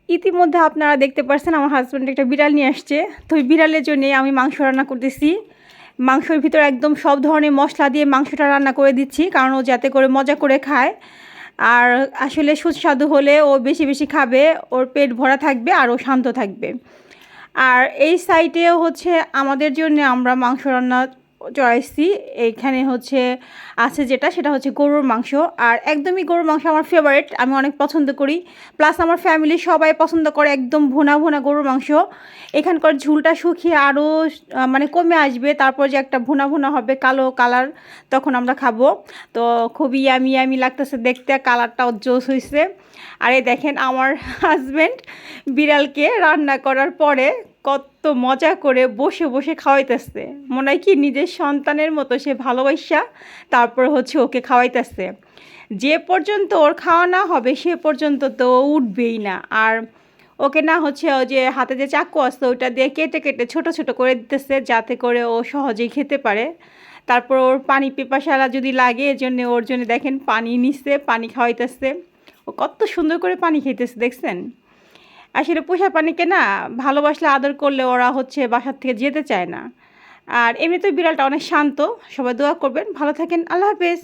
ইতিমধ্যে আপনারা দেখতে পাচ্ছেন আমার হাজব্যান্ড একটা বিড়াল নিয়ে আসছে। তো ওই বিড়ালের জন্যে আমি মাংস রান্না করতেছি। মাংসের ভিতরে একদম সব ধরনের মশলা দিয়ে মাংসটা রান্না করে দিচ্ছি, কারণ ও যাতে করে মজা করে খায়। আর আসলে সুস্বাদু হলে ও বেশি বেশি খাবে, ওর পেট ভরা থাকবে আর ও শান্ত থাকবে। আর এই সাইডেও হচ্ছে আমাদের জন্য আমরা মাংস রান্না চড়াইছি। এইখানে হচ্ছে আছে যেটা, সেটা হচ্ছে গরুর মাংস। আর একদমই গরুর মাংস আমার ফেভারিট, আমি অনেক পছন্দ করি। প্লাস আমার ফ্যামিলি সবাই পছন্দ করে একদম ভুনা ভুনা গরুর মাংস। এখানকার ঝুলটা শুকিয়ে আরও মানে কমে আসবে, তারপর যে একটা ভুনা ভুনা হবে কালো কালার, তখন আমরা খাবো। তো খুবই ইয়ামি ইয়ামি লাগতেছে দেখতে, কালারটাও জোস হয়েছে। আর এই দেখেন আমার হাজব্যান্ড বিড়ালকে রান্না করার পরে কত মজা করে বসে বসে খাওয়াইতেছে, মনে হয় কি নিজের সন্তানের মতো সে ভালোবাসা তারপর হচ্ছে ওকে খাওয়াইতেছে। যে পর্যন্ত ওর খাওয়া না হবে সে পর্যন্ত তো ও উঠবেই না। আর ওকে না হচ্ছে ও যে হাতে যে চাকু আসছে ওইটা দিয়ে কেটে কেটে ছোট ছোট করে দিতেছে, যাতে করে ও সহজেই খেতে পারে। তারপর ওর পানি পিপাসা যদি লাগে এজন্য ওর জন্য দেখেন পানি নিচ্ছে, পানি খাওয়াইতেছে। ও কত সুন্দর করে পানি খেতেছে দেখছেন। আসলে পোষা প্রাণীকে না ভালোবাসলে আদর করলে ওরা হচ্ছে বাসার থেকে যেতে চায় না। আর এমনিতেও বিড়ালটা অনেক শান্ত। সবাই দোয়া করবেন, ভালো থাকেন, আল্লাহ হাফেজ।